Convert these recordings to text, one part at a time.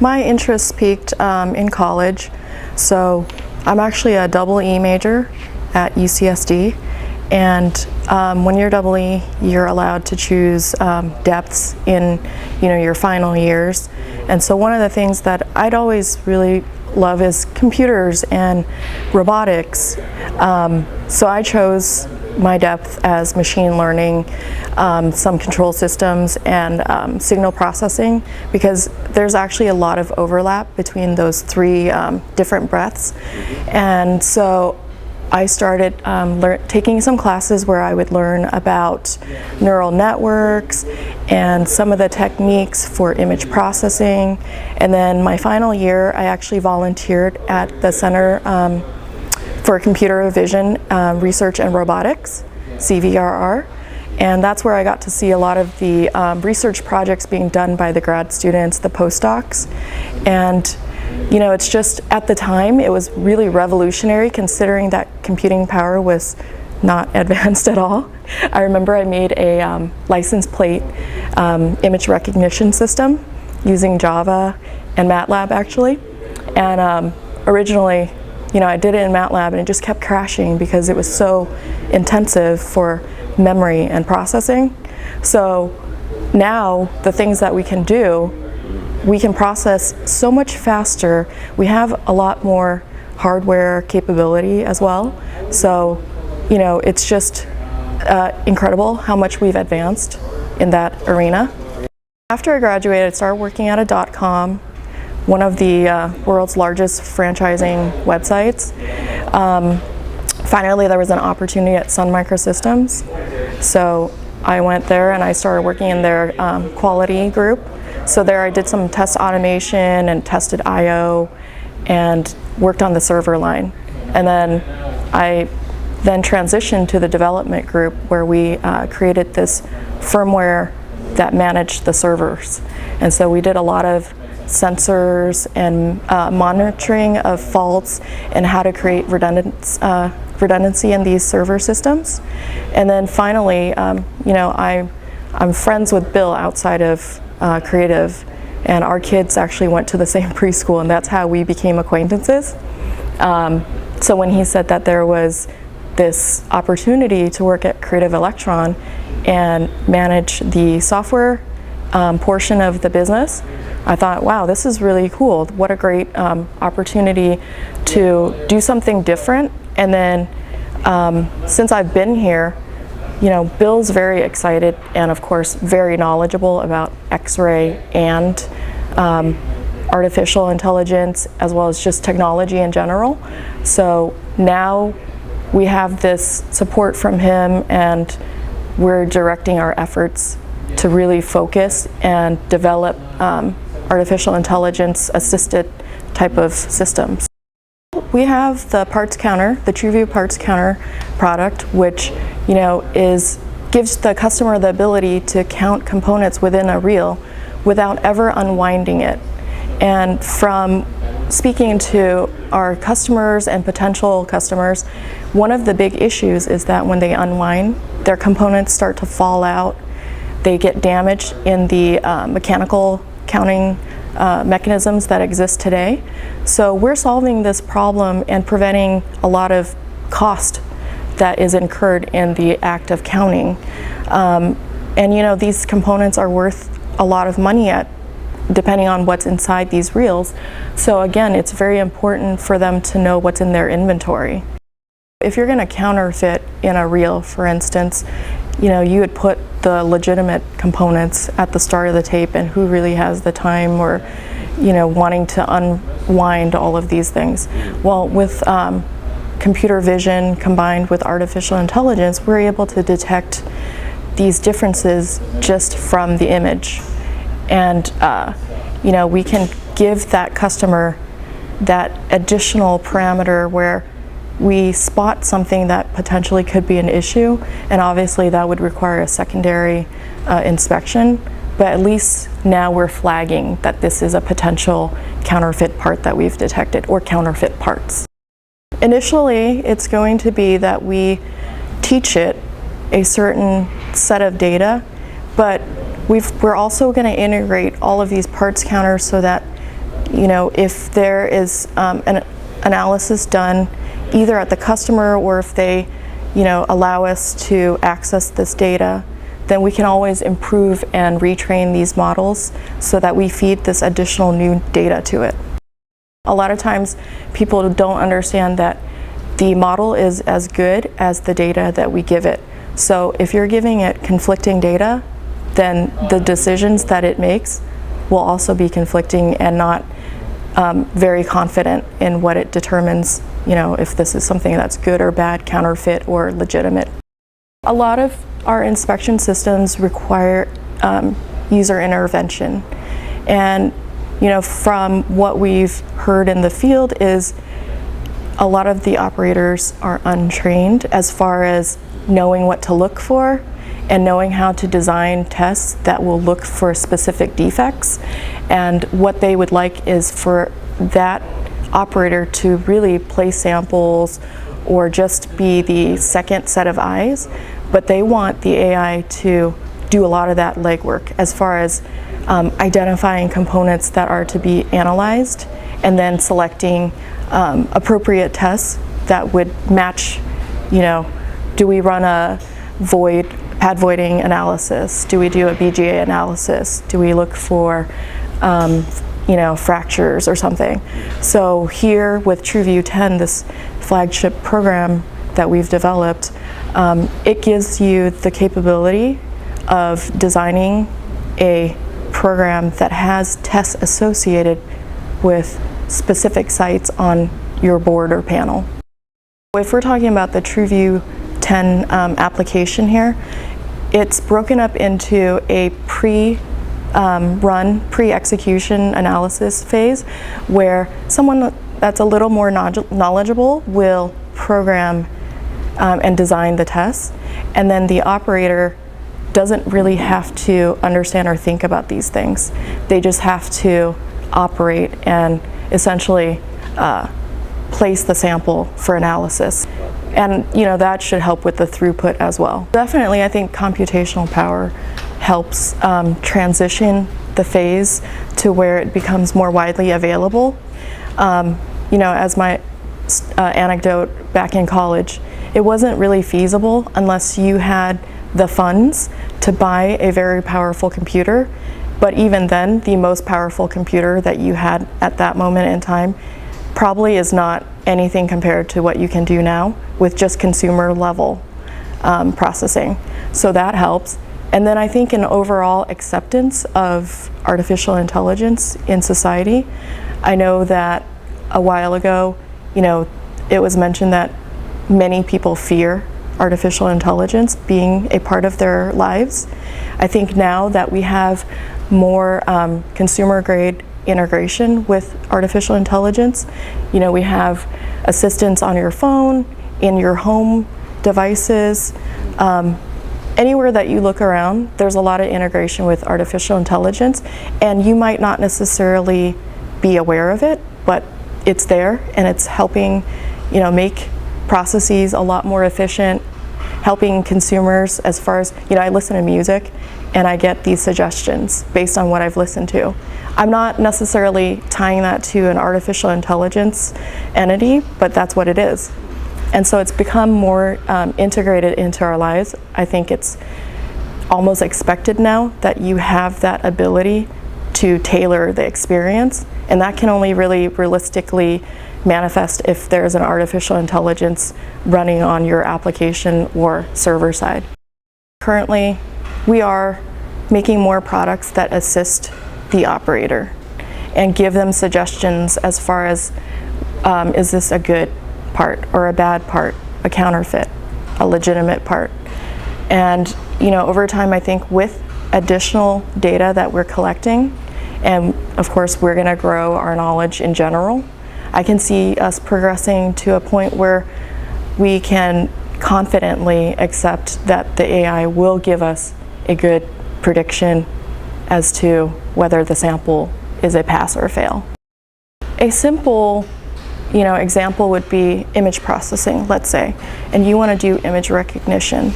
my interest peaked in college. So I'm actually a double E major at UCSD, and when you're double E, you're allowed to choose depths in your final years. And so one of the things that I'd always really love is computers and robotics. So I chose my depth as machine learning, some control systems, and signal processing, because there's actually a lot of overlap between those three different breadths. And so I started taking some classes where I would learn about neural networks and some of the techniques for image processing. And then my final year, I actually volunteered at the Center for Computer Vision Research and Robotics, CVRR. And that's where I got to see a lot of the research projects being done by the grad students, the postdocs. And it's just, at the time, it was really revolutionary considering that computing power was not advanced at all. I remember I made a license plate image recognition system using Java and MATLAB actually. And originally, I did it in MATLAB and it just kept crashing because it was so intensive for memory and processing. So now the things that we can do, we can process so much faster. We have a lot more hardware capability as well. So, it's just incredible how much we've advanced in that arena. After I graduated, I started working at a .com, one of the world's largest franchising websites. Finally, there was an opportunity at Sun Microsystems. So I went there and I started working in their quality group. So there I did some test automation and tested I/O and worked on the server line. And then I transitioned to the development group where we created this firmware that managed the servers. And so we did a lot of sensors and monitoring of faults and how to create redundancy in these server systems. And then finally, I'm friends with Bill outside of creative, and our kids actually went to the same preschool, and that's how we became acquaintances. So when he said that there was this opportunity to work at Creative Electron and manage the software portion of the business, I thought, wow, this is really cool. What a great opportunity to do something different. And then since I've been here, Bill's very excited and of course very knowledgeable about X-ray and artificial intelligence, as well as just technology in general. So now we have this support from him, and we're directing our efforts to really focus and develop artificial intelligence assisted type of systems. We have the parts counter, the TrueView parts counter product, which gives the customer the ability to count components within a reel without ever unwinding it. And from speaking to our customers and potential customers, one of the big issues is that when they unwind, their components start to fall out. They get damaged in the mechanical counting mechanisms that exist today. So we're solving this problem and preventing a lot of cost that is incurred in the act of counting. And these components are worth a lot of money depending on what's inside these reels. So again, it's very important for them to know what's in their inventory. If you're going to counterfeit in a reel, for instance, you would put the legitimate components at the start of the tape, and who really has the time or wanting to unwind all of these things. Well, with computer vision combined with artificial intelligence, we're able to detect these differences just from the image. And we can give that customer that additional parameter where we spot something that potentially could be an issue, and obviously that would require a secondary inspection, but at least now we're flagging that this is a potential counterfeit part that we've detected, or counterfeit parts. Initially, it's going to be that we teach it a certain set of data, but we're also going to integrate all of these parts counters so that if there is an analysis done either at the customer or if they, allow us to access this data, then we can always improve and retrain these models so that we feed this additional new data to it. A lot of times people don't understand that the model is as good as the data that we give it. So if you're giving it conflicting data, then the decisions that it makes will also be conflicting and not very confident in what it determines, if this is something that's good or bad, counterfeit or legitimate. A lot of our inspection systems require user intervention. And from what we've heard in the field is a lot of the operators are untrained as far as knowing what to look for and knowing how to design tests that will look for specific defects. And what they would like is for that operator to really place samples or just be the second set of eyes, but they want the AI to do a lot of that legwork as far as identifying components that are to be analyzed and then selecting appropriate tests that would match, do we run a pad voiding analysis? Do we do a BGA analysis? Do we look for fractures or something? So here with TrueView 10, this flagship program that we've developed, it gives you the capability of designing a program that has tests associated with specific sites on your board or panel. If we're talking about the TrueView 10 application here, it's broken up into a pre-execution analysis phase where someone that's a little more knowledgeable will program and design the tests, and then the operator doesn't really have to understand or think about these things. They just have to operate and essentially place the sample for analysis. And that should help with the throughput as well. Definitely, I think computational power helps transition the phase to where it becomes more widely available. As my anecdote back in college, it wasn't really feasible unless you had the funds to buy a very powerful computer. But even then, the most powerful computer that you had at that moment in time probably is not anything compared to what you can do now with just consumer level processing. So that helps. And then I think an overall acceptance of artificial intelligence in society. I know that a while ago, it was mentioned that many people fear artificial intelligence being a part of their lives. I think now that we have more consumer grade integration with artificial intelligence, we have assistants on your phone, in your home devices, anywhere that you look around, there's a lot of integration with artificial intelligence, and you might not necessarily be aware of it, but it's there and it's helping, make processes a lot more efficient, helping consumers as far as, I listen to music and I get these suggestions based on what I've listened to. I'm not necessarily tying that to an artificial intelligence entity, but that's what it is. And so it's become more integrated into our lives. I think it's almost expected now that you have that ability to tailor the experience, and that can only really realistically manifest if there's an artificial intelligence running on your application or server side. Currently, we are making more products that assist the operator and give them suggestions as far as is this a good part or a bad part, a counterfeit, a legitimate part. And over time, I think with additional data that we're collecting, and of course we're going to grow our knowledge in general, I can see us progressing to a point where we can confidently accept that the AI will give us a good prediction as to whether the sample is a pass or a fail. A simple example would be image processing, let's say, and you want to do image recognition.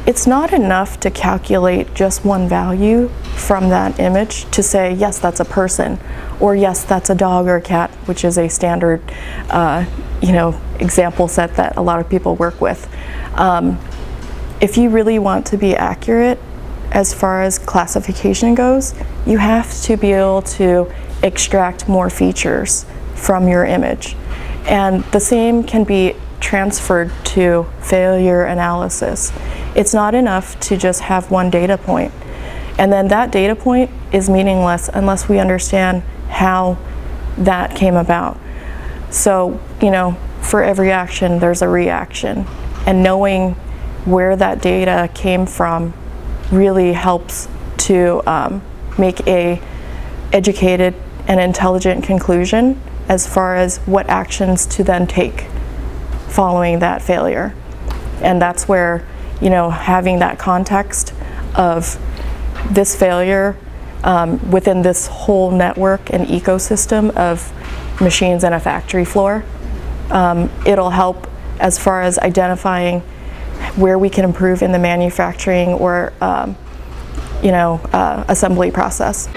It's not enough to calculate just one value from that image to say, yes, that's a person, or yes, that's a dog or a cat, which is a standard example set that a lot of people work with. If you really want to be accurate as far as classification goes, you have to be able to extract more features from your image. And the same can be transferred to failure analysis. It's not enough to just have one data point. And then that data point is meaningless unless we understand how that came about. So, for every action, there's a reaction. And knowing where that data came from really helps to make a educated and intelligent conclusion as far as what actions to then take following that failure. And that's where, having that context of this failure within this whole network and ecosystem of machines in a factory floor, it'll help as far as identifying where we can improve in the manufacturing or assembly process.